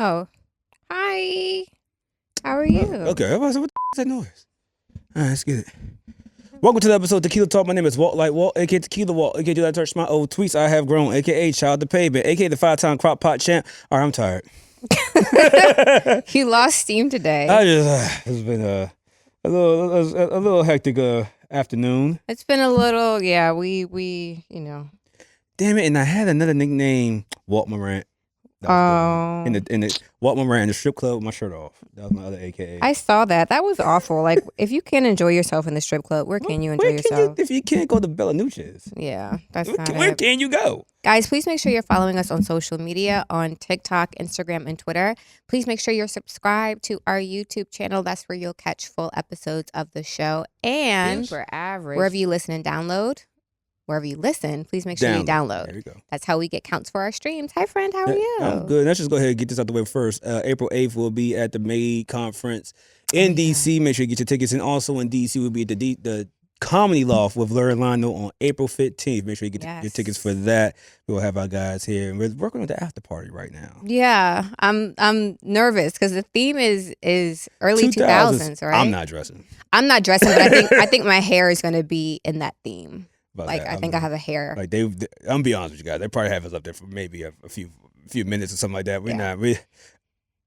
Oh, hi. How are you? Okay, what the is that noise? All right, let's get it. Welcome to the episode of TequilaTlk. My name is WalkLikeWalt, aka TequilaWalt, aka Do That Touch My Old Tweets I Have Grown, aka Child the Pavement, aka the 5-time crock pot champ. All right, I'm tired. You lost steam today. It's been a little hectic afternoon. It's been a little, yeah. We Damn it! And I had another nickname, Walt Morant. Oh. In the Walt Morant in the strip club with my shirt off. That was my other AKA. I saw that. That was awful. Like, if you can't enjoy yourself in the strip club, where can you enjoy yourself? If you can't go to Bella Nucci's. Yeah, that's not Where it. can you go? Guys, please make sure you're following us on social media, on TikTok, Instagram, and Twitter. Please make sure you're subscribed to our YouTube channel. That's where you'll catch full episodes of the show. And Super average. wherever you listen and download, wherever you listen, please make sure you download. There you go. That's how we get counts for our streams. Hi, friend. How are you? I'm good. Let's just go ahead and get this out the way first. April 8th will be at the May conference in D.C. Make sure you get your tickets. And also in D.C. we'll be at the Comedy Loft with Larry Lionel on April 15th. Make sure you get your tickets for that. We'll have our guys here. And we're working on the after party right now. Yeah, I'm nervous because the theme is early 2000s, right? I'm not dressing. But I think my hair is going to be in that theme. Like that. I think I have a hair. Like I'm gonna be honest with you guys. They probably have us up there for maybe a few minutes or something like that.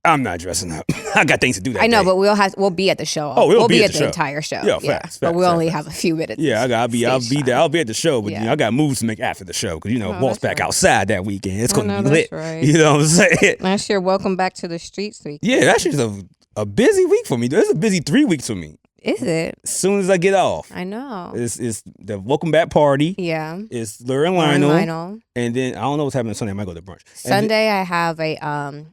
I'm not dressing up. I got things to do that I know, day. but we'll be at the show. Oh, we'll be at the show. entire show. Yeah, facts, but we'll only facts. have a few minutes. Yeah, I'll be there. I'll be at the show, but I got moves to make after the show because Walt's back outside that weekend. It's gonna be lit. Right. You know what I'm saying? Last year, welcome back to the streets week. Yeah, that's just a busy week for me. It's a busy 3 weeks for me. Is it? As soon as I get off. I know. It's the welcome back party. Yeah. It's Larry and Lionel. And then I don't know what's happening Sunday. I might go to brunch. Sunday I have I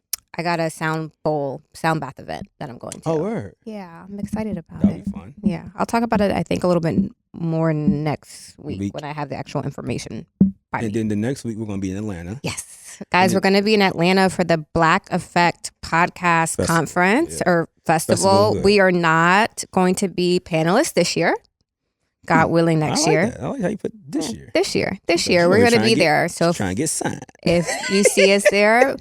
got a sound bath event that I'm going to. Oh, word. Yeah, I'm excited about That'll it. be fun. Yeah, I'll talk about it, I think, a little bit more next week when I have the actual information. And then the next week, we're going to be in Atlanta. Yes. Guys, we're going to be in Atlanta for the Blac Effect podcast conference or festival. We are not going to be panelists this year. God willing, next year. I like how you put this year. This year. We're going to be there. So trying to get signed. If you see us there,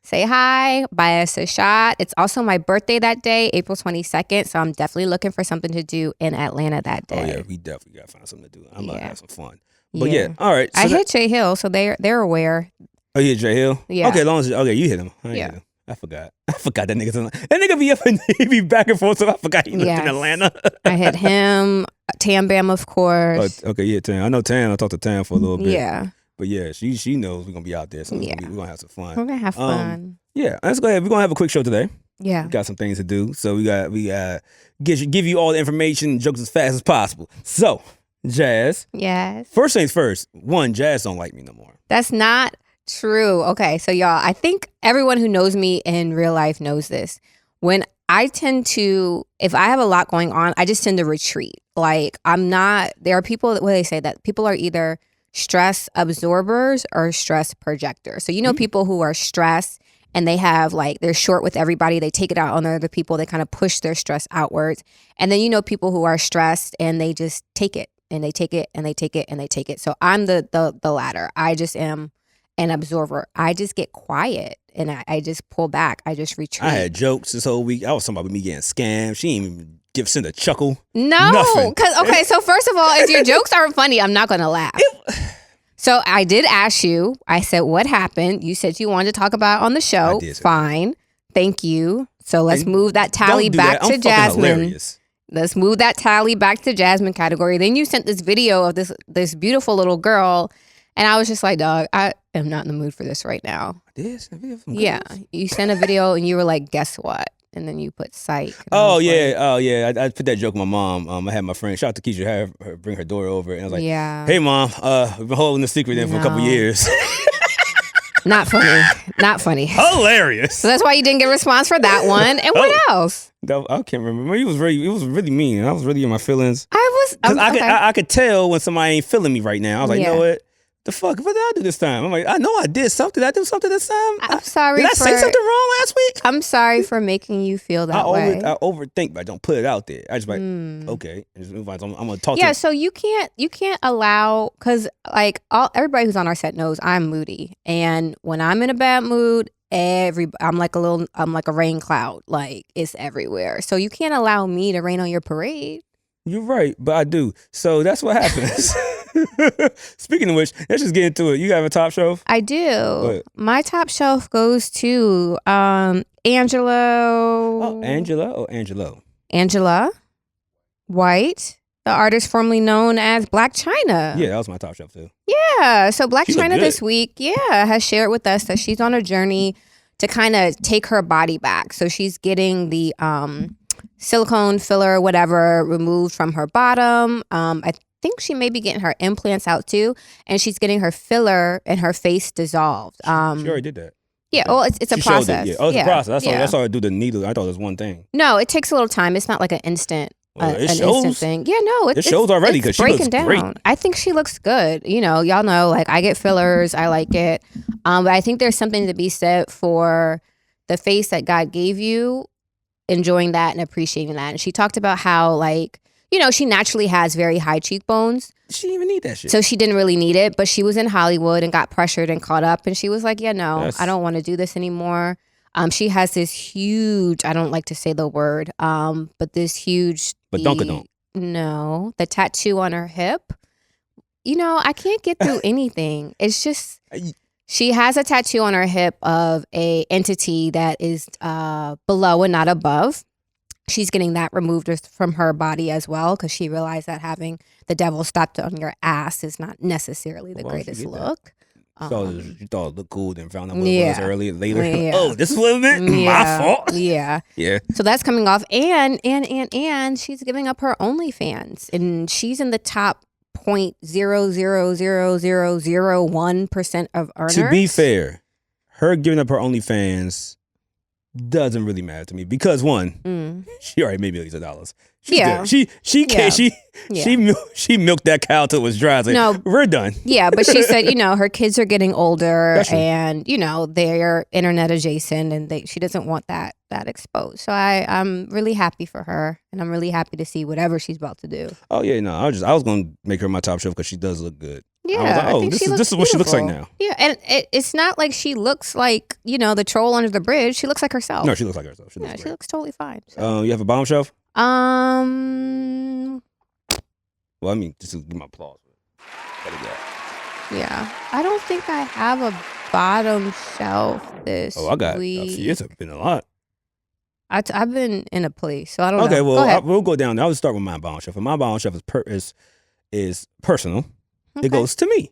say hi, buy us a shot. It's also my birthday that day, April 22nd. So I'm definitely looking for something to do in Atlanta that day. Oh, yeah. We definitely got to find something to do. I'm about to have some fun. But all right. So I hit Jay Hill, so they're aware. Oh, you hit Jay Hill? Yeah. Okay, you hit him. Hit him. I forgot that nigga. That nigga be up and he be back and forth, so I forgot he lived in Atlanta. I hit him, Tam Bam, of course. Okay, yeah, Tam. I know Tam. I talked to Tam for a little bit. Yeah. But yeah, she knows we're going to be out there, so we're going to have some fun. We're going to have fun. Yeah, let's go ahead. We're going to have a quick show today. Yeah. We got some things to do, so we got give you all the information and jokes as fast as possible. So, Jas. Yes. First things first. One, Jas don't like me no more. That's not true. Okay, so y'all, I think everyone who knows me in real life knows this. When I tend to, if I have a lot going on, I just tend to retreat. Like, there are people, where they say that people are either stress absorbers or stress projectors. So, people who are stressed and they have they're short with everybody. They take it out on other people. They kind of push their stress outwards. And then, people who are stressed and they just take it and they take it and they take it and they take it. So I'm the latter. I just am an absorber. I just get quiet and I just pull back. I just retreat. I had jokes this whole week. I was talking about me getting scammed. She didn't even send a chuckle. No, because so first of all, if your jokes aren't funny, I'm not going to laugh. So I did ask you. I said, "What happened?" You said you wanted to talk about it on the show. I did say Fine, thank you. So let's move that tally back to Jasmine. Hilarious. Let's move that tally back to Jasmine category. Then you sent this video of this beautiful little girl. And I was just like, dog, I am not in the mood for this right now. I did send a video from Yeah. You sent a video and you were like, guess what? And then you put psych. Oh, yeah. I put that joke with my mom. I had my friend, shout out to Keisha, have her bring her daughter over. And I was like, hey, Mom, we've been holding the secret in for a couple years. Not funny. Hilarious. So that's why you didn't get a response for that one. And what else? I can't remember. It was really mean. I was really in my feelings. I could tell when somebody ain't feeling me right now. I was like, you know what? The fuck? What did I do this time? I'm like, I know I did something. Did I do something this time? I'm sorry. Did I say something wrong last week? I'm sorry for making you feel that way. I overthink, but I don't put it out there. I just okay. And just move on. I'm gonna talk. Yeah. So you can't allow, because everybody who's on our set knows I'm moody, and when I'm in a bad mood, I'm like a rain cloud. Like, it's everywhere. So you can't allow me to rain on your parade. You're right, but I do. So that's what happens. Speaking of which, let's just get into it. You have a top shelf? I do. My top shelf goes to Angelo. Oh, Angela or Angelo? Angela White, the artist formerly known as Blac Chyna. Yeah, that was my top shelf too. Yeah, so Blac She looked Chyna good. this week, has shared with us that she's on a journey to kind of take her body back. So she's getting the silicone filler, whatever, removed from her bottom. I think she may be getting her implants out too, and she's getting her filler and her face dissolved. She already did that. Yeah, well, it's a She showed it, process. yeah. Oh, it's a process. That's all I do the needle. I thought it was one thing. No, it takes a little time. It's not like an instant. Well, it an shows. instant thing. Yeah, no, It shows already because she looks great. I think she looks good. You know, y'all know, like, I get fillers. I like it. But I think there's something to be said for the face that God gave you, enjoying that and appreciating that. And she talked about how, like, you know, she naturally has very high cheekbones. She didn't even need that shit. So she didn't really need it, but she was in Hollywood and got pressured and caught up. And she was like, yeah, no, I don't want to do this anymore. She has this huge, I don't like to say the word, but this huge. But Dunkadunk. No, the tattoo on her hip. You know, I can't get through anything. It's just, she has a tattoo on her hip of a entity that is below and not above. She's getting that removed from her body as well, because she realized that having the devil stopped on your ass is not necessarily the greatest look. So you thought it looked cool, then found out what it was earlier, later. Yeah. Oh, this is what it meant? My fault? Yeah. Yeah. So that's coming off. And she's giving up her OnlyFans. And she's in the top 0.0000001% of earners. To be fair, her giving up her OnlyFans doesn't really matter to me because one, she already made millions of dollars. She milked that cow till it was dry. Like, no, we're done. Yeah, but she said, you know, her kids are getting older and, you know, they're internet adjacent and she doesn't want that exposed. So I'm really happy for her, and I'm really happy to see whatever she's about to do. Oh yeah, no, I was gonna make her my top shelf because she does look good. Yeah, I was like, oh, this is what she looks like now. Yeah, and it's not like she looks like, you know, the troll under the bridge. She looks like herself. No, she looks like herself. She looks totally fine. So. You have a bomb shelf? Well, I mean, just to give my applause. Yeah, I don't think I have a bottom shelf this week. Oh, I got a few. It's been a lot. I've been in a place, so I don't know. Okay, well, we'll go down there. I'll just start with my bomb shelf. And my bomb shelf is personal. Okay. It goes to me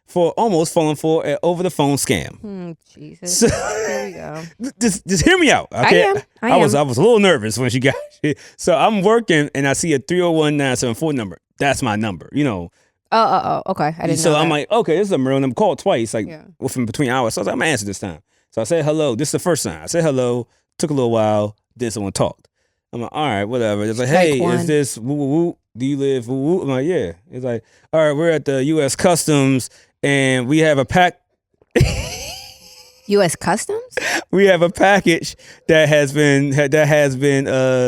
for almost falling for an over-the-phone scam. Jesus. So, here we go. Just hear me out. Okay? I am. I was a little nervous when she got it. So I'm working and I see a 301-974 number. That's my number, you know. Oh, okay. I didn't know that. I'm like, okay, this is a real number. Called twice, like within between hours. So I was like, I'm going to answer this time. So I said hello. This is the first time. I said hello. Took a little while. Then someone talked. I'm like, all right, whatever. It's like, hey, is this woo-woo-woo? Do you live woo-woo? I'm like, yeah. It's like, all right, we're at the U.S. Customs and we have a pack. U.S. Customs? We have a package that has been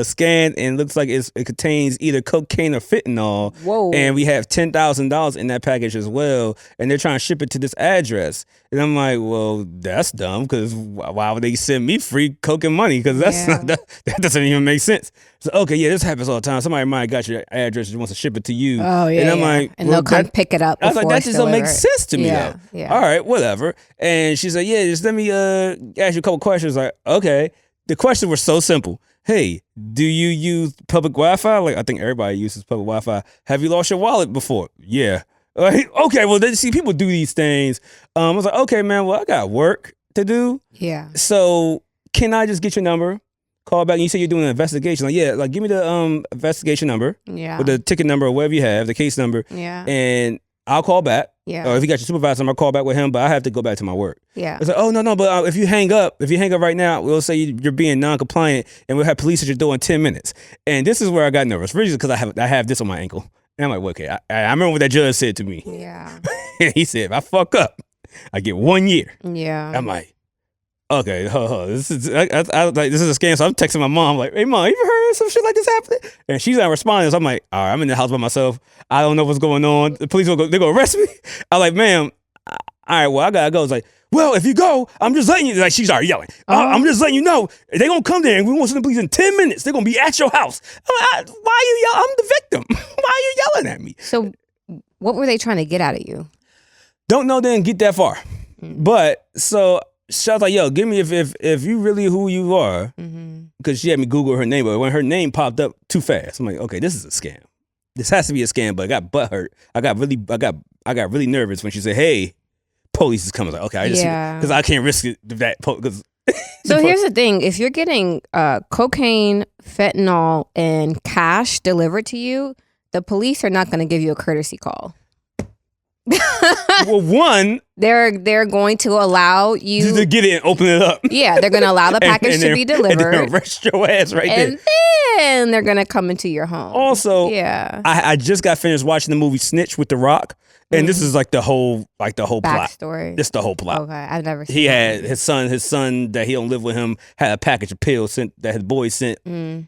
scanned and looks like it contains either cocaine or fentanyl. Whoa! And we have $10,000 in that package as well, and they're trying to ship it to this address. And I'm like, well, that's dumb because why would they send me free coke and money? Because that doesn't even make sense. So okay, yeah, this happens all the time. Somebody might have got your address and wants to ship it to you. Oh yeah, and I'm like, and they'll come pick it up. I was like, that just don't make sense to me. Yeah, though. Yeah. All right, whatever. And she said, yeah, just let me ask you a couple questions. Like, okay. The questions were so simple. Hey, do you use public Wi-Fi? Like, I think everybody uses public Wi-Fi. Have you lost your wallet before? Yeah. Like, okay, well, see, people do these things. I was like, okay, man, well, I got work to do. Yeah. So can I just get your number? Call back. And you say you're doing an investigation. Like, yeah, like give me the investigation number. Yeah. With the ticket number or whatever you have, the case number. Yeah. And I'll call back. Yeah. Or if you got your supervisor number, I'll call back with him, but I have to go back to my work. Yeah. It's like, oh, no, but if you hang up right now, we'll say you're being non-compliant and we'll have police at your door in 10 minutes. And this is where I got nervous. Originally, because I have this on my ankle. And I'm like, well, okay, I remember what that judge said to me. Yeah. He said, if I fuck up, I get 1 year. Yeah. I'm like, okay, this is a scam. So I'm texting my mom, like, hey, mom, you ever heard some shit like this happening? And she's not responding. So I'm like, all right, I'm in the house by myself. I don't know what's going on. The police they're going to arrest me. I'm like, ma'am, all right, well, I gotta go. It's like, well, if you go, I'm just letting you. Like, she's already yelling. I'm just letting you know they gonna come there and we want some police in 10 minutes. They're gonna be at your house. I'm like, why are you yelling? I'm the victim. Why are you yelling at me? So, what were they trying to get out of you? Don't know. They didn't get that far. But so she was like, yo, give me if you really who you are, because she had me Google her name, but when her name popped up too fast, I'm like, okay, this is a scam. This has to be a scam. But I got butthurt. I got really nervous when she said, hey, police is coming. I was like, okay, I just because I can't risk it that because. So here's the thing: if you're getting cocaine, fentanyl, and cash delivered to you, the police are not going to give you a courtesy call. Well, one, they're going to allow you to get it and open it up. Yeah, they're going to allow the package to be delivered. And then arrest your ass right there. And then they're going to come into your home. Also, I just got finished watching the movie Snitch with The Rock. And this is like the whole plot. Backstory. This the whole plot. Okay, I've never seen He had his son that he don't live with him had a package of pills sent that his boy sent,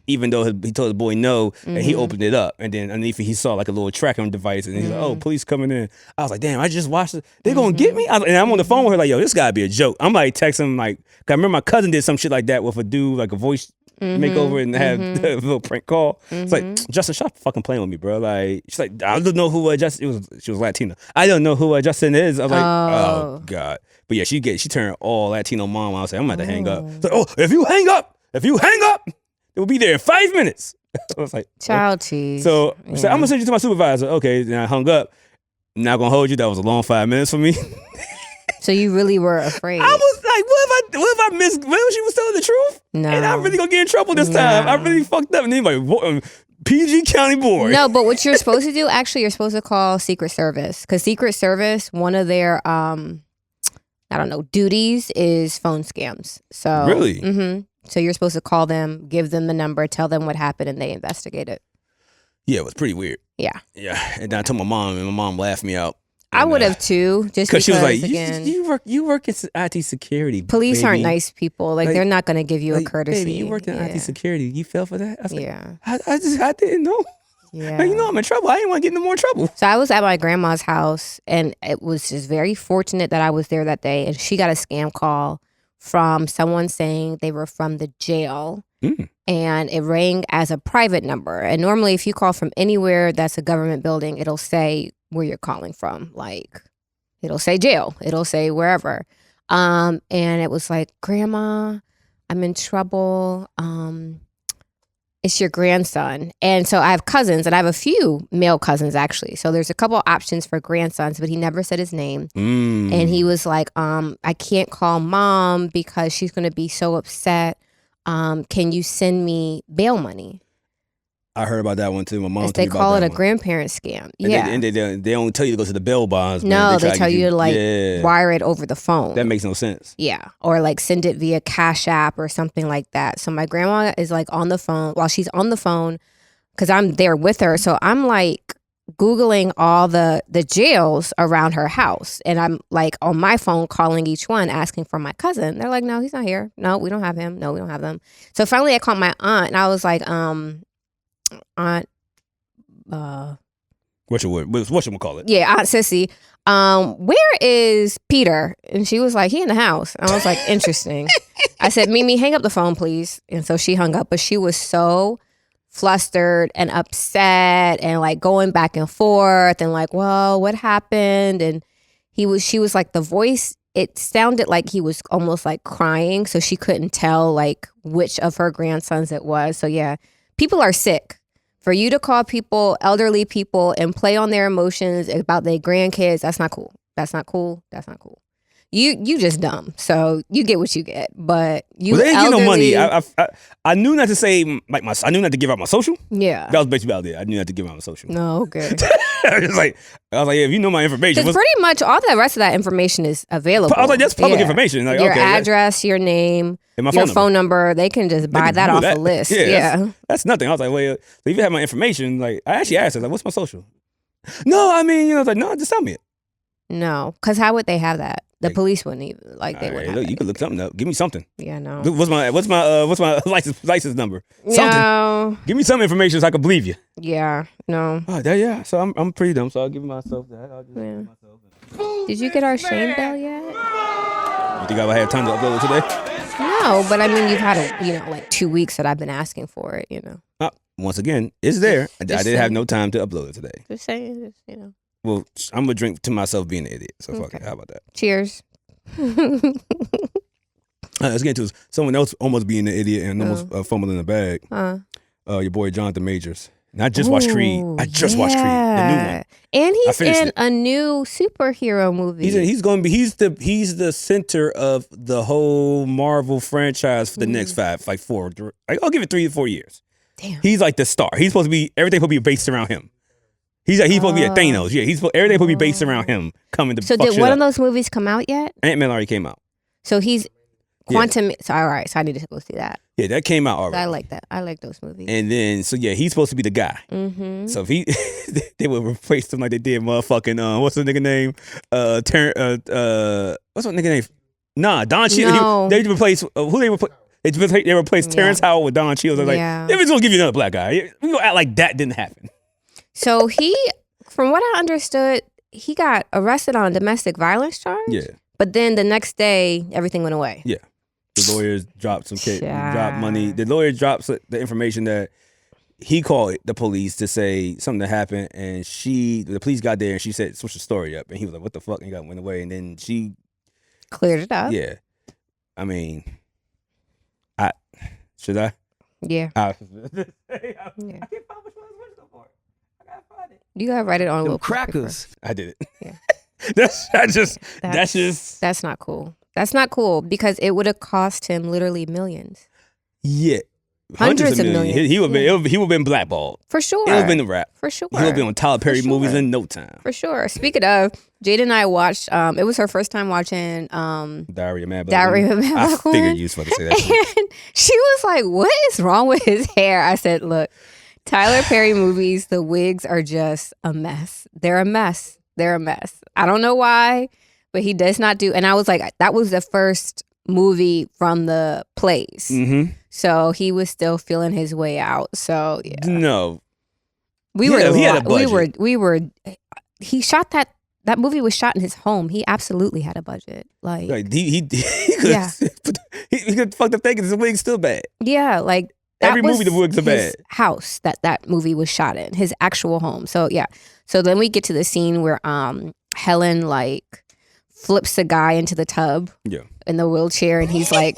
even though he told the boy no, and he opened it up. And then underneath it, he saw like a little tracking device, and he's like, oh, police coming in. I was like, damn, I just watched it. They gonna get me? And I'm on the phone with her like, yo, this gotta be a joke. I'm like texting him like, 'cause I remember my cousin did some shit like that with a dude, like a voice makeover and have a little prank call. It's like, Justin, stop fucking playing with me, bro. Like, she's like, I don't know who Justin. She was Latina. I don't know who Justin is. I was like, oh god. But yeah, she turned all Latino mom. I was like, I'm about to hang up. It's like, oh, if you hang up, it will be there in 5 minutes. I was like, child cheese. So I'm gonna send you to my supervisor. Okay, then I hung up. I'm not gonna hold you. That was a long 5 minutes for me. So you really were afraid. I was like, what if I missed? What if she was telling the truth? No. And I'm really gonna get in trouble this time. I really fucked up. And then like, PG County board. No, but what you're supposed to do, actually, you're supposed to call Secret Service. Because Secret Service, one of their, duties is phone scams. So really? So you're supposed to call them, give them the number, tell them what happened, and they investigate it. Yeah, it was pretty weird. Yeah. And then I told my mom, and my mom laughed me out. I would have too, just because she was like, again, you work in IT security. Police baby. aren't nice people. Like they're not going to give you a courtesy. Baby, you worked in IT security. You fell for that? I was like, I I didn't know. Yeah. Like, I'm in trouble. I didn't want to get into more trouble. So I was at my grandma's house, and it was just very fortunate that I was there that day. And she got a scam call from someone saying they were from the jail. And it rang as a private number. And normally if you call from anywhere that's a government building, it'll say where you're calling from. Like, it'll say jail. It'll say wherever. And it was like, Grandma, I'm in trouble. It's your grandson. And so I have cousins, and I have a few male cousins, actually. So there's a couple options for grandsons, but he never said his name. And he was like, I can't call Mom because she's going to be so upset. Can you send me bail money? I heard about that one too. My mom told they me about call it a one. grandparent scam. And they only tell you to go to the bail bonds. No, they tell you to wire it over the phone. That makes no sense. Yeah. Or like send it via Cash App or something like that. So my grandma is like on the phone while she's on the phone because I'm there with her. So I'm like Googling all the jails around her house. And I'm like on my phone calling each one asking for my cousin. They're like, no, he's not here. No, we don't have him. No, we don't have them. So finally I called my aunt and I was like, aunt, whatchamacallit? Yeah, Aunt Sissy. Where is Peter? And she was like, he in the house. And I was like, interesting. I said, Mimi, hang up the phone, please. And so she hung up, but she was so flustered and upset and like going back and forth and like, well, what happened? And she was like, the voice, it sounded like he was almost like crying. So she couldn't tell like which of her grandsons it was. So yeah, people are sick. For you to call people, elderly people, and play on their emotions about their grandkids, that's not cool. That's not cool. That's not cool. You just dumb. So you get what you get. But you they ain't elderly, get no money. I knew not to say like I knew not to give out my social. Yeah. That was basically about it. I knew not to give out my social. No, okay. I was like, yeah, if you know my information. Because pretty much all the rest of that information is available. I was like, that's public information. Like, your okay, address, your name, and your phone number. They can just buy that off a list. Yeah. That's nothing. I was like, well, so if you have my information, like I actually asked her, like, what's my social? No, I mean, I was like, no, just tell me it. No, because how would they have that? The police wouldn't even they wouldn't. Look, you can look something up. Give me something. Yeah, no. What's my license number? Something. No. Give me some information so I can believe you. Yeah, no. Oh, yeah. So I'm pretty dumb. So I'll give myself that. I'll just give myself. Did you get our Shane Bell yet? You think I would have time to upload it today? No, but I mean, you've had like 2 weeks that I've been asking for it. Once again, it's there. I Just didn't have saying. no time to upload it today. Just saying, Well, I'm gonna drink to myself being an idiot. So fuck Okay. it. How about that? Cheers. Let's get into someone else almost being an idiot and almost fumbling the bag. Your boy Jonathan Majors. And I just watched Creed. I just watched Creed, the new one. And he's in it. a new superhero movie. He's the center of the whole Marvel franchise for the next 5, like 4. I'll give it 3 to 4 years. Damn. He's like the star. He's supposed to be everything supposed to be based around him. He's supposed to be a Thanos. Yeah, everything supposed to be based around him coming to. So fuck did shit one up. of those movies come out yet? Ant-Man already came out. So he's Quantum. So, all right, so I need to go see that. Yeah, that came out already. I like that. I like those movies. And then he's supposed to be the guy. Mm-hmm. So if he, they would replace him like they did motherfucking what's the nigga name? What's that nigga name? Nah, Don Cheadle. No. They replaced who they replaced. They replaced Terrence Howard with Don Cheadle. They're like, if it's gonna give you another black guy, we gonna act like that didn't happen. So from what I understood, he got arrested on a domestic violence charge. Yeah. But then the next day, everything went away. Yeah. The lawyers dropped dropped money. The lawyer dropped the information that he called the police to say something that happened, and the police got there and she said switch the story up, and he was like, "What the fuck?" And he went away, and then she cleared it up. Yeah. I mean, should I? Yeah. I can't find which one I gotta find it. You gotta write it on a little crackers. I did it. Yeah. That's just that's not cool. That's not cool because it would have cost him literally millions. Yeah. Hundreds of millions. He would have been blackballed. For sure. It would have been the rap. For sure. He would have been on Tyler Perry movies in no time. For sure. Speaking of, Jada and I watched, it was her first time watching Diary of a Mad Black Woman. I figured you was supposed to say that. And she was like, what is wrong with his hair? I said, look, Tyler Perry movies, the wigs are just a mess. They're a mess. They're a mess. I don't know why, but he does not do. And I was like, that was the first movie from the plays. Mm-hmm. So he was still feeling his way out. So yeah. No. He had a budget. He shot that movie was shot in his home. He absolutely had a budget. Like he could he could fuck the thing because his wig's still bad. Yeah, like every movie the wigs are his bad. House that movie was shot in, his actual home. So yeah. So then we get to the scene where Helen like flips the guy into the tub. Yeah. In the wheelchair, and he's like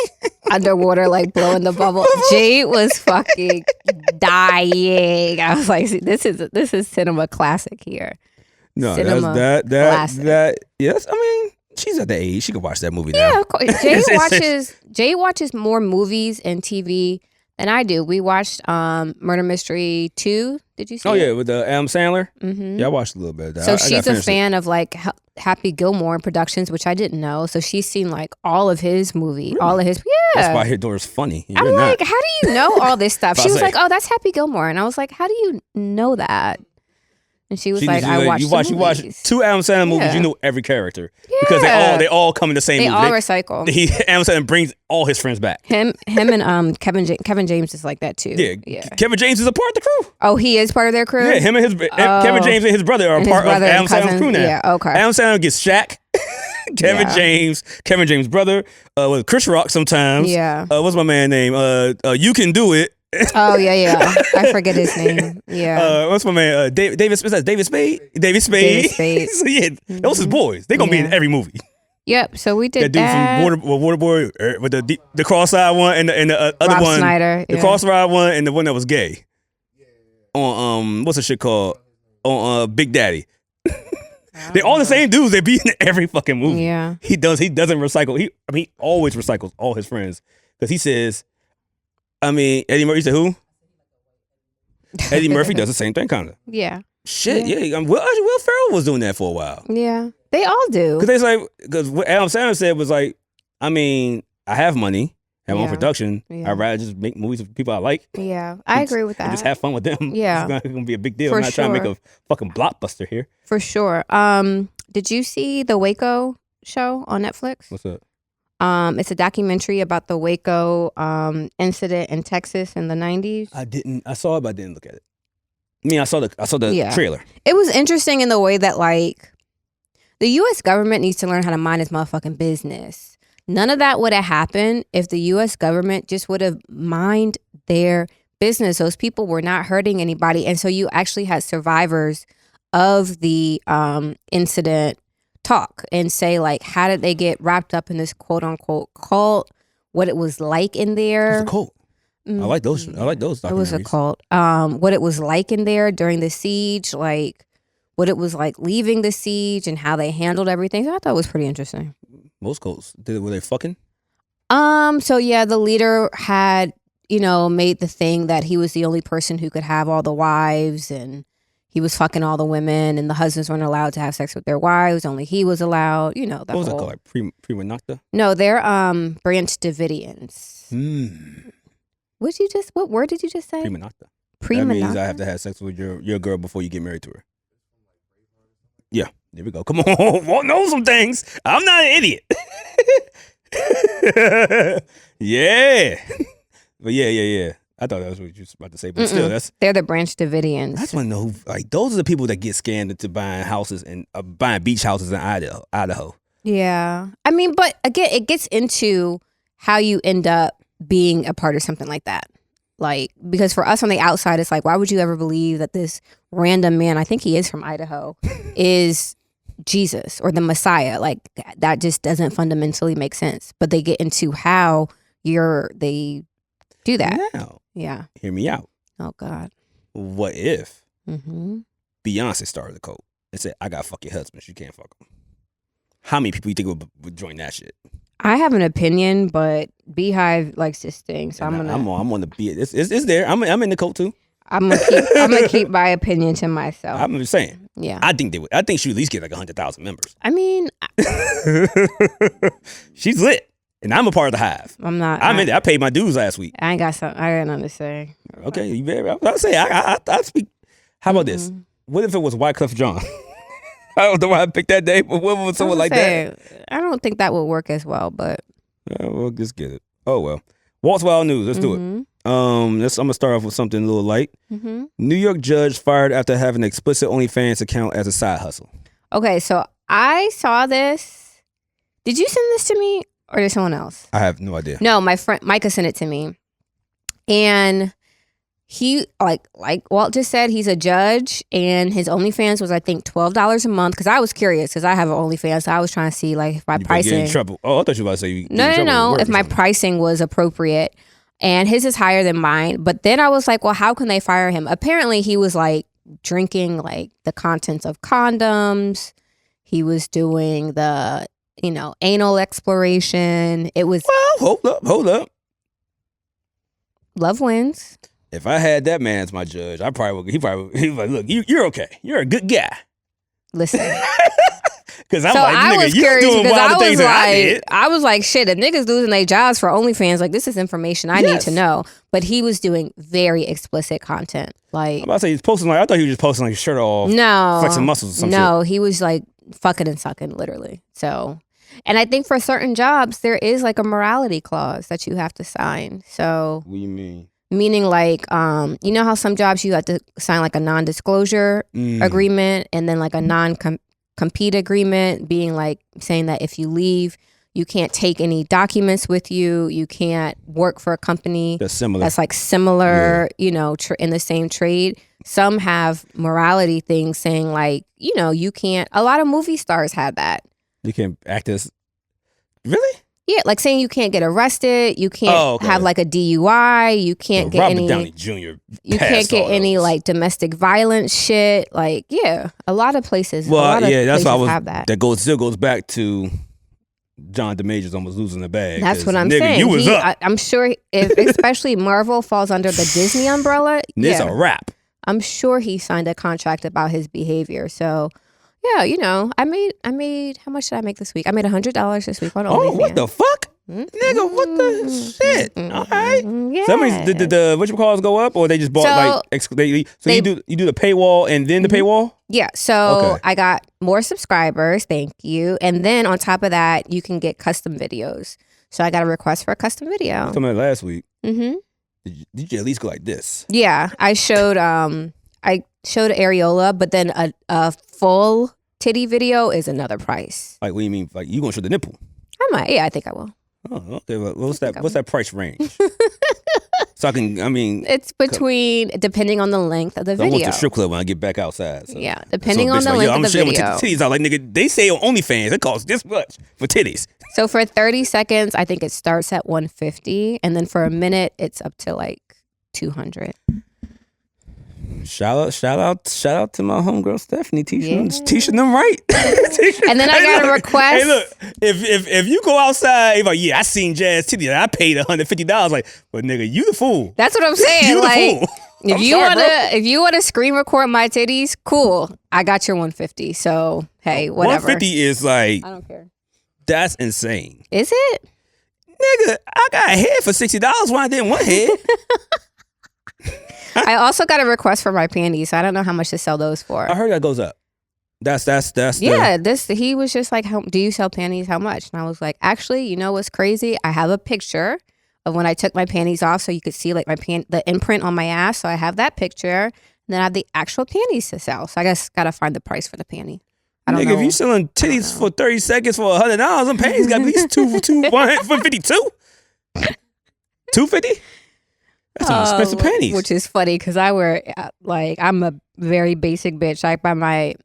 underwater, like blowing the bubble. Jade was fucking dying. I was like, see, this is cinema classic here. No, cinema that yes. I mean, she's at the age she could watch that movie now. Yeah, of course. Jade watches more movies and TV than I do. We watched Murder Mystery 2. Did you see? Oh it? yeah, with Adam Sandler. Mm-hmm. Yeah, I watched a little bit of that. So she's a fan of like Happy Gilmore Productions, which I didn't know. So she's seen like all of his movie, really? all of his. Yeah. That's why her daughter's funny. I'm like, how do you know all this stuff? She was like, oh, that's Happy Gilmore, and I was like, how do you know that? And she was like, I watched. You watch 2 Adam Sandler movies. You know every character because they all come in the same movie. They all recycle. Adam Sandler brings all his friends back. Him and Kevin James is like that too. Yeah. Kevin James is a part of the crew. Oh, he is part of their crew. Yeah, him and Kevin James and his brother are part of Adam Sandler's crew now. Yeah, okay. Adam Sandler gets Shaq, Kevin James' brother, with Chris Rock sometimes. Yeah. What's my man name? You Can Do It. Oh yeah. I forget his name. Yeah. What's my man? David Spade. David Spade. So yeah, those his boys. They gonna be in every movie. Yep. So we did that dude from Waterboy with the cross-eyed one and the other Rob one, Snyder, the cross-eyed one and the one that was gay. On what's the shit called? On Big Daddy. They're all the same dudes. They be in every fucking movie. Yeah. He doesn't recycle. He always recycles all his friends because he says. Eddie Murphy said who? Eddie Murphy does the same thing, kind of. Yeah. Shit, yeah. Will Ferrell was doing that for a while. Yeah, they all do. Because what Adam Sandler said was like, I have money, have my own production. I'd rather just make movies with people I like. Yeah, I agree with that. And just have fun with them. Yeah. It's not going to be a big deal. I'm not trying to make a fucking blockbuster here. For sure. Did you see the Waco show on Netflix? What's up? It's a documentary about the Waco incident in Texas in the 90s. I didn't. I saw it, but I didn't look at it. I saw the trailer. It was interesting in the way that like The U.S. government needs to learn how to mind its motherfucking business. None of that would have happened if the U.S. government just would have mind their business. Those people were not hurting anybody. And so you actually had survivors of the incident talk and say, like, how did they get wrapped up in this quote unquote cult? What it was like in there. It's a cult. I like those. I like those documentaries. It was a cult. What it was like in there during the siege, like what it was like leaving the siege and how they handled everything. So I thought it was pretty interesting. Most cults. Were they fucking? So yeah, the leader had, made the thing that he was the only person who could have all the wives, and he was fucking all the women, and the husbands weren't allowed to have sex with their wives. Only he was allowed. That what was it called? Like prima nocta? No, they're Branch Davidians. What word did you just say? Prima nocta. Prima that means nocta? I have to have sex with your girl before you get married to her. Yeah, there we go. Come on, Walt knows some things. I'm not an idiot. Yeah. But yeah. I thought that was what you was about to say, but still, they're the Branch Davidians. I just want to know, those are the people that get scammed into buying houses and buying beach houses in Idaho. Yeah, I mean, but again, it gets into how you end up being a part of something like that. Like, because for us on the outside, it's like, why would you ever believe that this random man, I think he is from Idaho, is Jesus or the Messiah? Like, that just doesn't fundamentally make sense. But they get into how they do that. Now, yeah. Hear me out. Oh, God. What if Beyonce started the cult and said, I got to fuck your husband, you can't fuck him? How many people you think would join that shit? I have an opinion, but Beehive likes to sting, so I'm on the beat. It's there. I'm in the cult too. I'm gonna keep my opinion to myself. I'm just saying. Yeah. I think they would. I think she would at least get like 100,000 members. I mean, she's lit, and I'm a part of the hive. I'm not. I'm in there. I paid my dues last week. I got nothing to say. Okay, you better. I say I speak. How about this? What if it was Wyclef Jean? I don't know why I picked that name, but what was someone like that? I don't think that would work as well, but we'll just get it. Oh well. Walt's Wild News. Let's do it. I'm gonna start off with something a little light. New York judge fired after having an explicit OnlyFans account as a side hustle. Okay, so I saw this. Did you send this to me or to someone else? I have no idea. No, my friend Micah sent it to me, and he like Walt just said, he's a judge, and his OnlyFans was, I think, $12 a month. Because I was curious, because I have an OnlyFans, so I was trying to see like if my pricing. Get in trouble. Oh, I thought you were about to say no, if my pricing was appropriate. And his is higher than mine. But then I was like, well, how can they fire him? Apparently, he was like drinking like the contents of condoms. He was doing the anal exploration. It was. Well, hold up. Love wins. If I had that man as my judge, he probably was like, look, you're okay. You're a good guy. Listen. Because I'm like, nigga, you're doing wild things that I did. I was like, shit, if niggas losing their jobs for OnlyFans, like, this is information I need to know. But he was doing very explicit content. Like, I'm about to say, he's posting I thought he was just posting like his shirt off. No. Flexing muscles or something. No, he was like fucking and sucking, literally. So, and I think for certain jobs, there is like a morality clause that you have to sign. So. What do you mean? Meaning like, you know how some jobs you have to sign like a non-disclosure agreement and then like a non-compete agreement, being like saying that if you leave, you can't take any documents with you. You can't work for a company that's like similar, in the same trade. Some have morality things saying like, you can't. A lot of movie stars had that. You can't act as. Really? Yeah, like saying you can't get arrested, you can't have like a DUI, you can't get Robert any. Downey Jr. You can't get any like domestic violence shit. Like, yeah, a lot of places. Well, that's why have that. That still goes back to John DeMajor's almost losing the bag. That's what I'm saying. You was up. I'm sure, if especially Marvel falls under the Disney umbrella. It's a wrap. I'm sure he signed a contract about his behavior. So. Yeah, I made, how much did I make this week? I made $100 this week on OnlyFans. Oh, what the fuck? Nigga, what the shit? All right. Yeah. Somebody's, did the whatchamacallits go up, or they just bought you do the paywall and then the paywall? Yeah, so I got more subscribers, thank you. And then on top of that, you can get custom videos. So I got a request for a custom video. You told me that last week. Mm-hmm. Did you at least go like this? Yeah, I showed areola, but then a full titty video is another price. Like, what do you mean? Like, you gonna show the nipple? I might. Yeah, I think I will. Oh, okay. Well, what's that price range? So it's between, depending on the length of the video. I want to strip club when I get back outside. So. Yeah, depending on the length of the video. I'm titties out. Like, nigga, they say on OnlyFans it costs this much for titties. So for 30 seconds, I think it starts at $150, and then for a minute, it's up to like $200. Shout out to my homegirl Stephanie, teaching them right. And then I got a request. Hey, look, if you go outside, you're like, yeah, I seen Jas titties, I paid $150. Like, but nigga, you the fool. That's what I'm saying. You like, the fool. if you wanna screen record my titties, cool. I got your $150. So hey, whatever. $150 is like, I don't care. That's insane. Is it? Nigga, I got a head for $60 when I didn't want head. I also got a request for my panties, so I don't know how much to sell those for. I heard that goes up. That's yeah. He was just like, do you sell panties? How much? And I was like, actually, you know what's crazy? I have a picture of when I took my panties off, so you could see like the imprint on my ass. So I have that picture, and then I have the actual panties to sell. So I guess gotta find the price for the panty. I don't know. If you selling titties for 30 seconds for $100, them panties got at least $152. $250. That's some expensive panties. Which is funny because I wear I'm a very basic bitch. I buy my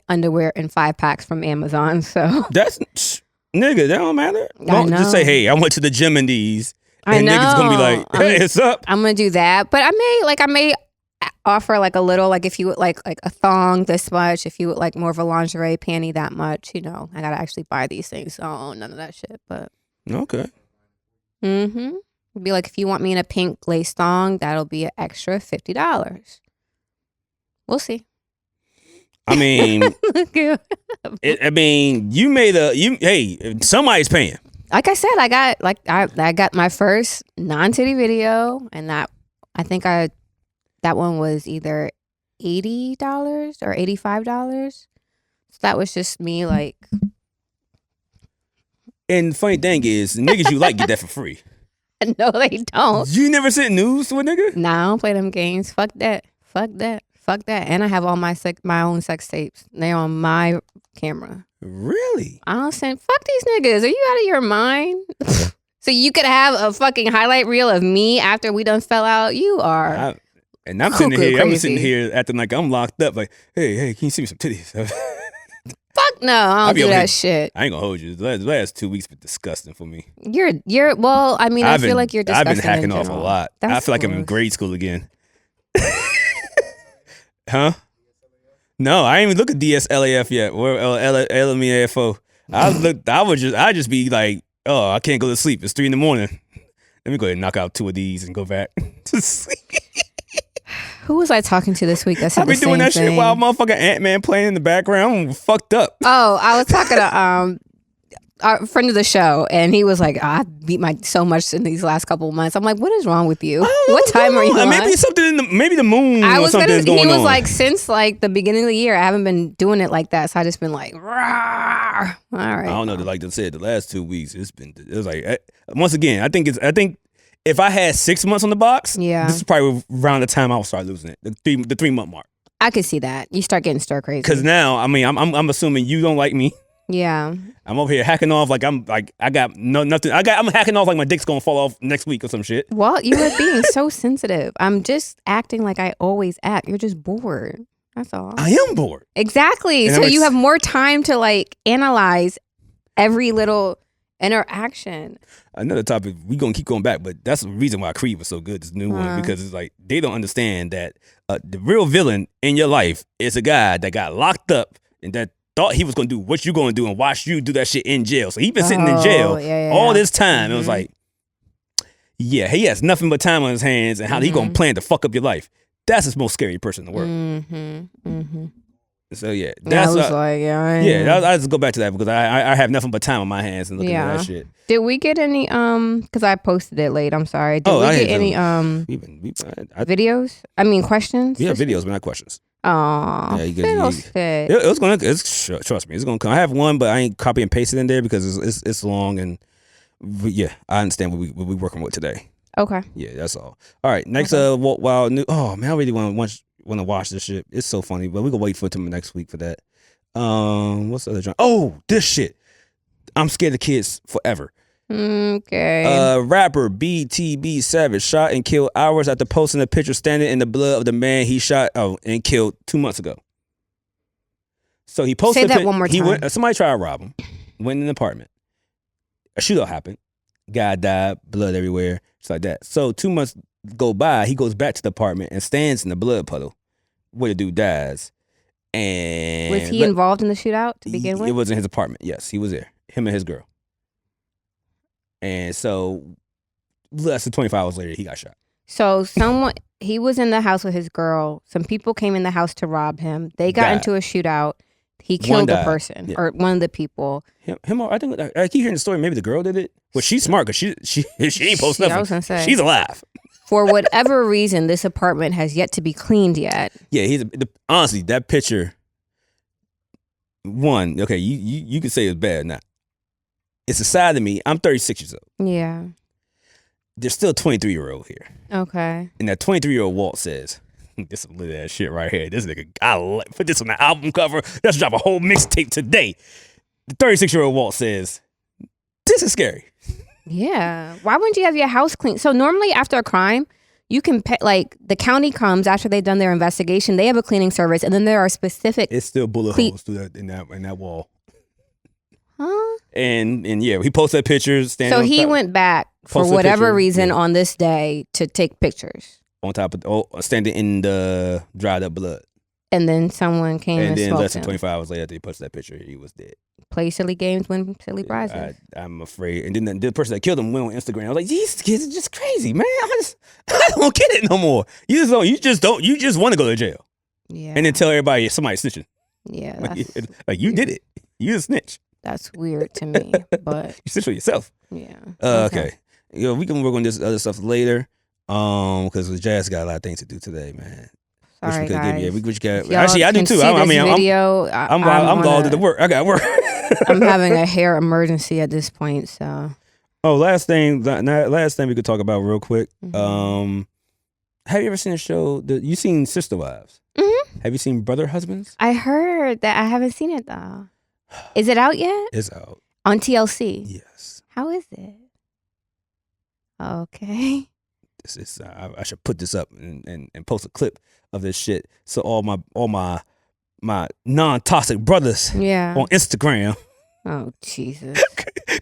underwear in 5-packs from Amazon. So that's nigga. That don't matter. I know. Just say, hey, I went to the gym in these, and I know. niggas gonna be like, hey, it's up. I'm gonna do that, but I may offer like a little, like if you would like a thong this much, if you would like more of a lingerie panty that much. You know, I gotta actually buy these things. So none of that shit. But okay. Mm-hmm. It'd be like, if you want me in a pink lace thong, that'll be an extra $50. We'll see. I mean, hey, somebody's paying. Like I said, I got my first non-titty video, and that one was either $80 or $85. So that was just me like. And the funny thing is, the niggas you like get that for free. No, they don't. You never sent news to a nigga? Nah, I don't play them games. Fuck that. And I have all my own sex tapes. They're on my camera. Really? I don't send. Fuck these niggas. Are you out of your mind? So you could have a fucking highlight reel of me after we done fell out? You are. I'm sitting here acting like I'm locked up. Like, hey, can you see me some titties? Fuck no, I don't do that shit. I ain't gonna hold you. The last 2 weeks been disgusting for me. Well, I mean, I feel like you're disgusting. I've been hacking off a lot. I feel like I'm in grade school again. Huh? No, I ain't even look at DSLAF yet or LMEAFO. I just be like, oh, I can't go to sleep. It's 3 a.m. Let me go ahead and knock out 2 of these and go back to sleep. Who was I talking to this week that said I be doing that shit while motherfucking Ant-Man playing in the background. I'm fucked up. Oh, I was talking to our friend of the show, and he was like, I beat so much in these last couple of months. I'm like, what is wrong with you? What time are you on? Maybe something maybe the moon or something's going on. He was like, since like the beginning of the year, I haven't been doing it like that. So I just been like, rawr. All right. I don't know. Like I said, the last 2 weeks, it was like, once again, I think if I had 6 months on the box, this is probably around the time I would start losing it. The 3 month mark. I could see that. You start getting stir crazy. Because now, I mean, I'm assuming you don't like me. Yeah. I'm over here hacking off like I'm hacking off like my dick's gonna fall off next week or some shit. Well, you are being so sensitive. I'm just acting like I always act. You're just bored. That's all. I am bored. Exactly. And so you have more time to like analyze every little interaction. Another topic, we gonna keep going back, but that's the reason why Creed was so good, this new one, because it's like they don't understand that the real villain in your life is a guy that got locked up and that thought he was gonna do what you gonna do and watch you do that shit in jail. So he been sitting in jail all this time. Mm-hmm. It was like, yeah, he has nothing but time on his hands, and how he gonna plan to fuck up your life. That's the most scary person in the world. Mm-hmm. Mm-hmm. So yeah, that's I just go back to that because I have nothing but time on my hands and looking at that shit. Did we get any because I posted it late? I'm sorry. Did we get any videos? I mean questions. Yeah, videos, but not questions. Oh, yeah, trust me, it's gonna come. I have one, but I ain't copy and paste it in there because it's long and yeah, I understand what we working with today. Okay. Yeah, that's all. All right, next Wild New. Oh man, I really want to watch this shit. It's so funny, but we gonna wait for it till next week for that. What's the other joint? Oh, this shit. I'm scared of kids forever. Okay. Rapper BTB Savage shot and killed hours after posting a picture standing in the blood of the man he shot and killed 2 months ago. So he posted. Say that one more time. Somebody tried to rob him. Went in an apartment. A shootout happened. Guy died. Blood everywhere. Just like that. So 2 months go by. He goes back to the apartment and stands in the blood puddle where the dude dies. And was he involved in the shootout to begin with? It was in his apartment. Yes, he was there. Him and his girl. And so less than 25 hours later, he got shot. So he was in the house with his girl. Some people came in the house to rob him. They got into a shootout. He killed the person or one of the people. Him or I think I keep hearing the story. Maybe the girl did it. Well, she's smart because she ain't post nothing. I was gonna say, she's alive. For whatever reason, this apartment has yet to be cleaned yet. Yeah, honestly, that picture. One, okay, you could say it's bad or not. It's a side of me. I'm 36 years old. Yeah. There's still a 23-year-old here. Okay. And that 23-year-old Walt says, this some lit ass shit right here. This nigga, I put this on the album cover. Let's drop a whole mixtape today. The 36-year-old Walt says, this is scary. Yeah. Why wouldn't you have your house clean? So normally after a crime, you can pay, like the county comes after they've done their investigation. They have a cleaning service, and then there are specific. It's still bullet holes through that in that wall. Huh? And yeah, he posted pictures. So he went back for whatever reason on this day to take pictures. On top of standing in the dried up blood. And then someone came and then smoked less than him. 25 hours later, after he posted that picture, he was dead. Play silly games, win silly prizes. I'm afraid. And then the person that killed him went on Instagram. I was like, these kids are just crazy, man. I don't get it no more. You just want to go to jail. Yeah. And then tell everybody somebody's snitching. Yeah. Like you did it. You a snitch. That's weird to me, but you snitch for yourself. Yeah. Okay. We can work on this other stuff later. Because Jas got a lot of things to do today, man. Sorry, guys. Actually, I do too. I'm involved in the work. I got work. I'm having a hair emergency at this point, so. Oh, last thing we could talk about real quick. Mm-hmm. Have you ever seen a show? You seen Sister Wives? Mm-hmm. Have you seen Brother Husbands? I heard that. I haven't seen it though. Is it out yet? It's out on TLC. Yes. How is it? Okay. I should put this up and post a clip of this shit so all my non-toxic brothers on Instagram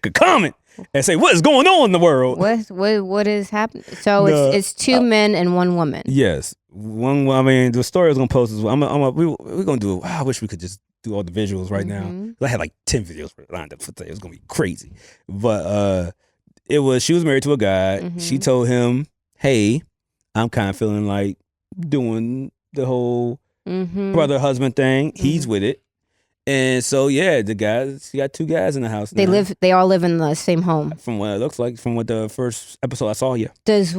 could comment and say what is going on in the world. What is happening? So it's two men and one woman. Yes, one. I mean, the story I was gonna post is we're gonna do. I wish we could just do all the visuals right now. I had like 10 videos lined up for today. It was gonna be crazy, but she was married to a guy. Mm-hmm. She told him, hey, I'm kind of feeling like doing the whole brother husband thing. Mm-hmm. He's with it. And so, yeah, she got two guys in the house now. They all live in the same home. From what it looks like, from what the first episode I saw, yeah. Does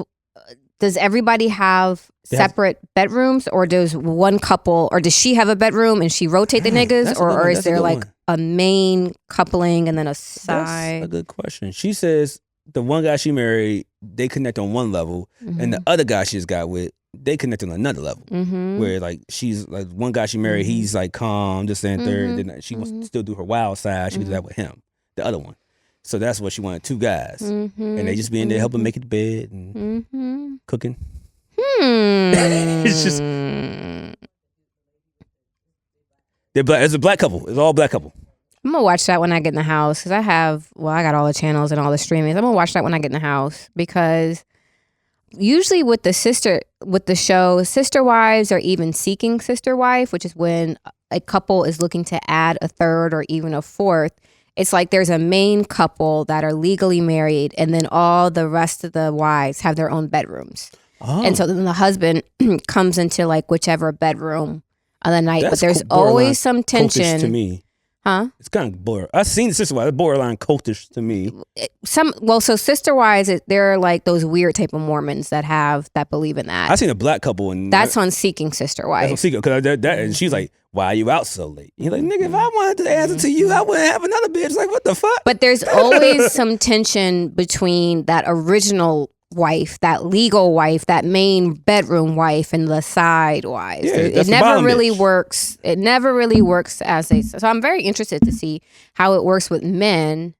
everybody have separate bedrooms, or does one couple, or does she have a bedroom and she rotate the niggas, or is there like a main coupling and then a side? That's a good question. She says the one guy she married, they connect on one level, and the other guy she's got with, they connect on another level. Where like she's like one guy she married, he's like calm, this and third. Then she wants to still do her wild side. She can do that with him, the other one. So that's what she wanted, two guys, and they just be in there helping make it to bed and cooking. It's just it's a black couple. It's all black couple. I'm gonna watch that when I get in the house because I got all the channels and all the streamings. I'm gonna watch that when I get in the house because usually with the show Sister Wives or even Seeking Sister Wife, which is when a couple is looking to add a third or even a fourth, it's like there's a main couple that are legally married and then all the rest of the wives have their own bedrooms. Oh. And so then the husband comes into like whichever bedroom of the night. But there's always some tension. To me. Huh? It's kind of borderline. I've seen Sister Wives. It's borderline cultish to me. So Sister Wives, they're like those weird type of Mormons that believe in that. I seen a black couple, and that's on Seeking Sister Wives. That's on Seeking, because and she's like, "Why are you out so late?" You're like, "Nigga, if I wanted to answer to you, I wouldn't have another bitch." Like, what the fuck? But there's always some tension between that original wife, that legal wife, that main bedroom wife, and the side wives. Yeah, it that's the never bottom really bitch. works. It never really works as a. So I'm very interested to see how it works with men,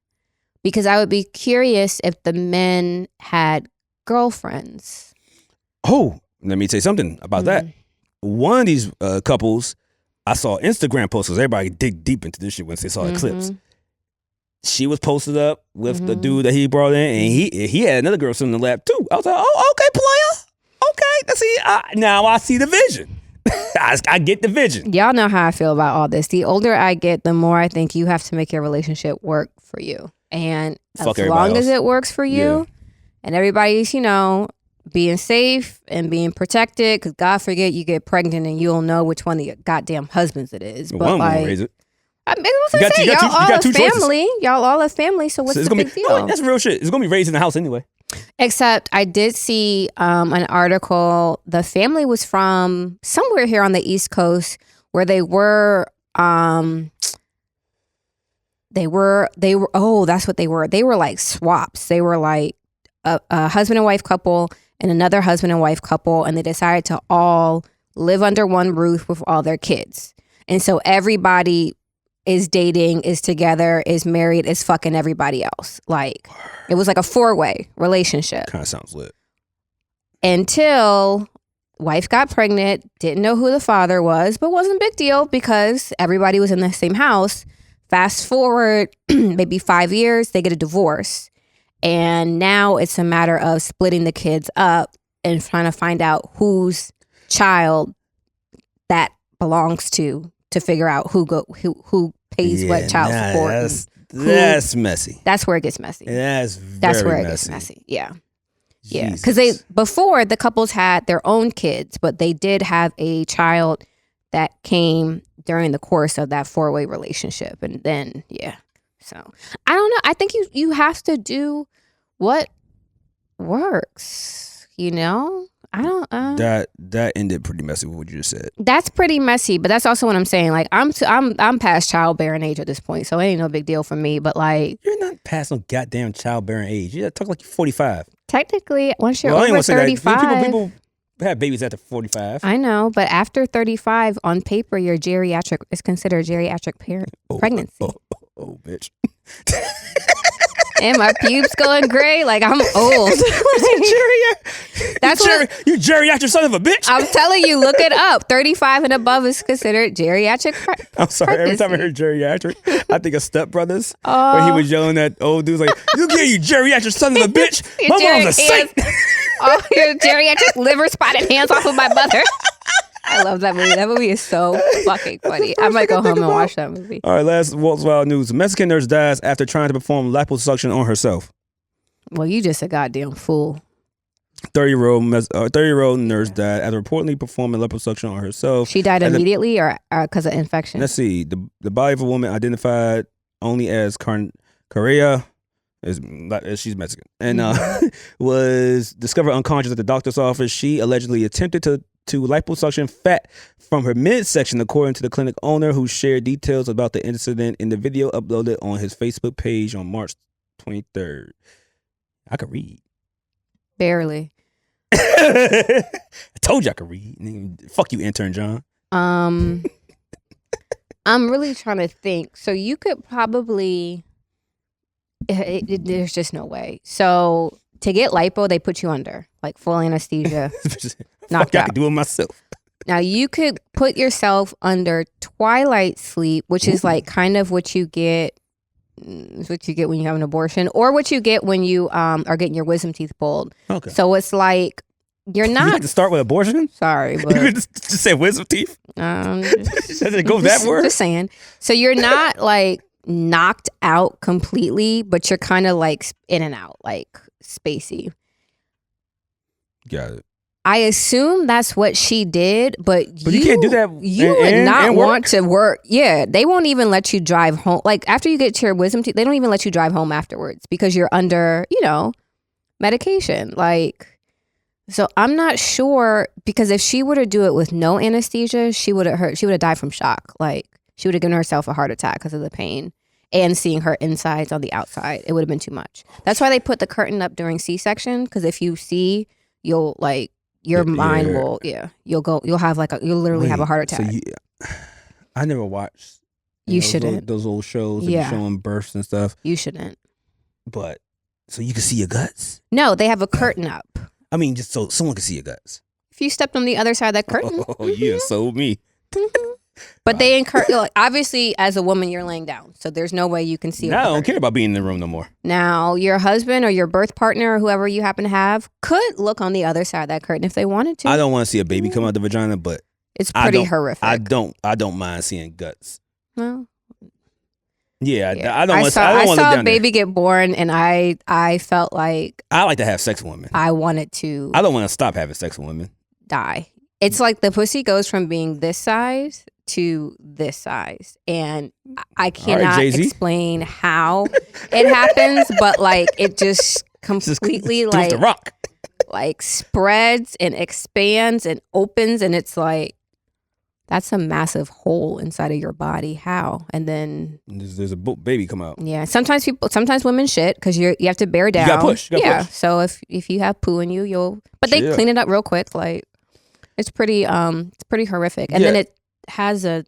because I would be curious if the men had girlfriends. Oh, let me tell you something about that. One of these couples, I saw Instagram posts, because everybody dig deep into this shit once they saw the clips. She was posted up with the dude that he brought in, and he had another girl sitting in the lap too. I was like, oh, okay, player. Okay, let's see. Now I see the vision. I get the vision. Y'all know how I feel about all this. The older I get, the more I think you have to make your relationship work for you. And Fuck as long as else. it works for you, and everybody's, being safe and being protected, because God forbid you get pregnant and you don't know which one of your goddamn husbands it is. But One like, won't raise it. I mean, what's I say? You got two choices. Family. Y'all all a family. So what's the big deal? No, that's real shit. It's gonna be raised in the house anyway. Except I did see an article. The family was from somewhere here on the East Coast, where they were. They were. Oh, that's what they were. They were like swaps. They were like a husband and wife couple and another husband and wife couple, and they decided to all live under one roof with all their kids. And so everybody is dating, is together, is married, is fucking everybody else. Like, it was like a 4-way relationship. Kind of sounds lit. Until wife got pregnant, didn't know who the father was, but wasn't a big deal because everybody was in the same house. Fast forward maybe 5 years, they get a divorce. And now it's a matter of splitting the kids up and trying to find out whose child that belongs to figure out who pays what child support. That's messy. That's where it gets messy. That's where it gets messy. Yeah. Yeah. Because before the couples had their own kids, but they did have a child that came during the course of that 4-way relationship. And then, yeah. So I don't know. I think you have to do what works, I don't that ended pretty messy with what you just said. That's pretty messy, but that's also what I'm saying. Like, I'm past childbearing age at this point, so it ain't no big deal for me. But like, you're not past no goddamn childbearing age. You talk like you're 45. Technically, once you're over 35, people have babies after 45. I know, but after 35, on paper, you're geriatric. It's considered geriatric pregnancy. Oh, bitch. And my pubes going gray, like I'm old. That's you geriatric son of a bitch. I'm telling you, look it up. 35 and above is considered geriatric I'm sorry. pregnancy. Every time I heard geriatric, I think of Step Brothers, where he was yelling at old dudes like, "You geriatric son of a bitch! My mom's a saint." Oh, your geriatric liver spotted hands off of my mother. I love that movie. That movie is so fucking funny. I might go home and watch that movie. All right, last Walt's Wild News. A Mexican nurse dies after trying to perform liposuction on herself. Well, you just a goddamn fool. 30-year-old nurse died after reportedly performing liposuction on herself. She died immediately or because of infection? Let's see. The body of a woman identified only as Correa, she's Mexican, and was discovered unconscious at the doctor's office. She allegedly attempted to liposuction fat from her midsection, according to the clinic owner, who shared details about the incident in the video uploaded on his Facebook page on March 23rd. I could read. Barely. I told you I could read. Fuck you, intern John. I'm really trying to think. So you could probably... there's just no way. So to get lipo, they put you under, like full anesthesia. Knocked out. I could do it myself. Now you could put yourself under twilight sleep, which is like kind of what you get when you have an abortion, or what you get when you are getting your wisdom teeth pulled. Okay. So it's like you're not. You had to start with abortion. Sorry, but you just say wisdom teeth. Does it go that word? Just saying. So you're not like knocked out completely, but you're kind of like in and out, like spacey. Got it. I assume that's what she did, but you can't do that. You would not want to work. Yeah, they won't even let you drive home. Like after you get your wisdom teeth, they don't even let you drive home afterwards because you're under, medication. Like, so I'm not sure, because if she were to do it with no anesthesia, she would have died from shock. Like she would have given herself a heart attack because of the pain. and seeing her insides on the outside. It would have been too much. That's why they put the curtain up during C-section, because if you see, you'll like your mind will you'll have like you'll literally have a heart attack. So I never watched. You shouldn't. Those old shows that be showing births and stuff. You shouldn't. But so you can see your guts? No, they have a curtain up. I mean, just so someone can see your guts. If you stepped on the other side of that curtain. Oh, yeah, so me. But they encourage, like, obviously, as a woman, you're laying down. So there's no way you can see. Now I don't care about being in the room no more. Now, your husband or your birth partner or whoever you happen to have could look on the other side of that curtain if they wanted to. I don't want to see a baby come out the vagina, but it's pretty horrific. I don't mind seeing guts. Well, yeah. I don't I want. I want saw a baby get born, and I felt like I like to have sex with women. I wanted to. I don't want to stop having sex with women. Die. It's like the pussy goes from being this size to this size, and I cannot explain how it happens, but like it just completely like the rock. Like spreads and expands and opens, and it's like that's a massive hole inside of your body. How? And then there's a baby come out. Yeah. Sometimes women shit because you have to bear down. You got push. Push. So if you have poo in you, but they clean it up real quick. Like it's pretty horrific, and then it has a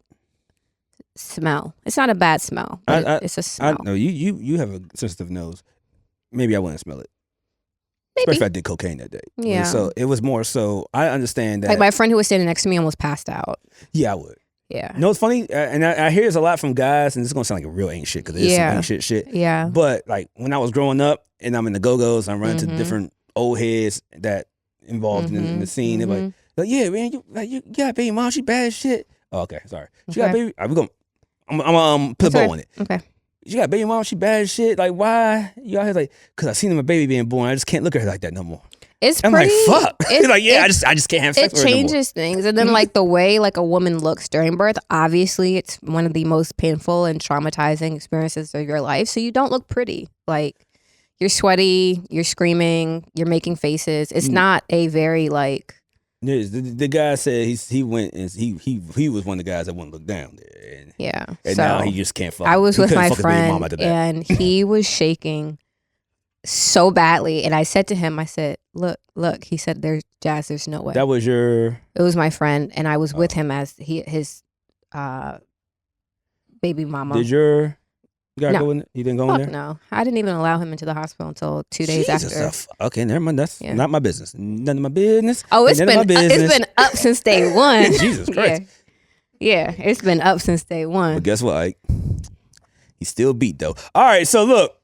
smell. It's not a bad smell, but it's a smell. No, you have a sensitive nose. Maybe I wouldn't smell it. Maybe. Especially if I did cocaine that day. Yeah. So it was more so, I understand that. Like my friend who was standing next to me almost passed out. Yeah, I would. Yeah. You know what's funny? And I hear this a lot from guys, and this is going to sound like a real ain't shit because it is some ain't shit. Yeah. But like when I was growing up and I'm in the go-go's, I'm running to different old heads that involved in the scene. They're like, yeah, man, you got a baby mom, she bad as shit. Oh, okay, sorry. She got a baby. I'm put a bow on it. Okay. She got a baby mom, she bad as shit. Like, why? You out here like, because I seen my baby being born. I just can't look at her like that no more. I'm like, fuck. Like, yeah, I just can't have sex with her no more. It changes things. And then like the way like a woman looks during birth, obviously it's one of the most painful and traumatizing experiences of your life. So you don't look pretty. Like you're sweaty, you're screaming, you're making faces. It's not a very like. The guy said he went and he was one of the guys that wouldn't look down there. And so now he just can't fuck. I was with my friend and he was shaking so badly. And I said to him, I said, look. He said, Jas, there's no way. That was It was my friend, and I was with him as his baby mama. Did your guy go in there? He didn't go in there? No. I didn't even allow him into the hospital until 2 days after. Okay, never mind. That's not my business. None of my business. Oh, it's been up since day one. Jesus Christ. Yeah, it's been up since day one. But guess what, Ike? He's still beat, though. All right, so look.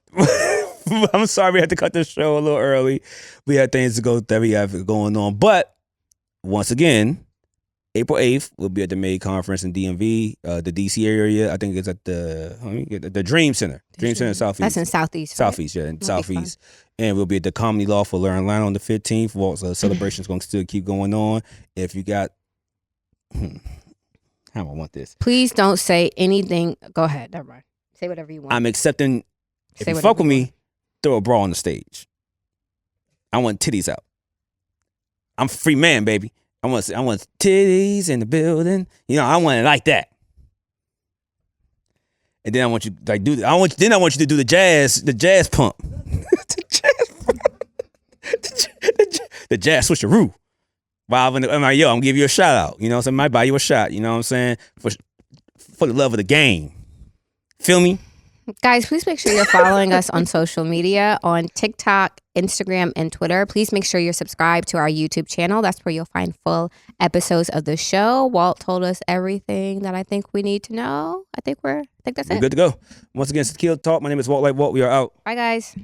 I'm sorry we had to cut this show a little early. We had things to go that we have going on. But once again, April 8th, we'll be at the May conference in DMV, the DC area. I think it's at the Dream Center. Dream Center Southeast. That's in Southeast. Southeast, right? In Southeast. And we'll be at the Comedy Law for Learn Line on the 15th. Walt's celebration is going to still keep going on. If you got... how do I want this? Please don't say anything. Go ahead. Never mind. Say whatever you want. I'm accepting... If you fuck with me, throw a bra on the stage. I want titties out. I'm a free man, baby. I want titties in the building. You know, I want it like that. And then I want you like do. I want you to do the jazz pump. the jazz switcheroo. Wow, I'm like, yo, I'm gonna give you a shout out. You know what I'm saying? Might buy you a shot. You know what I'm saying? For the love of the game. Feel me? Guys, please make sure you're following us on social media, on TikTok, Instagram, and Twitter. Please make sure you're subscribed to our YouTube channel. That's where you'll find full episodes of the show. Walt told us everything that I think we need to know. I think that's it. We're good to go. Once again, TequilaTlk. My name is WalkLikeWalt. We are out. Bye, guys.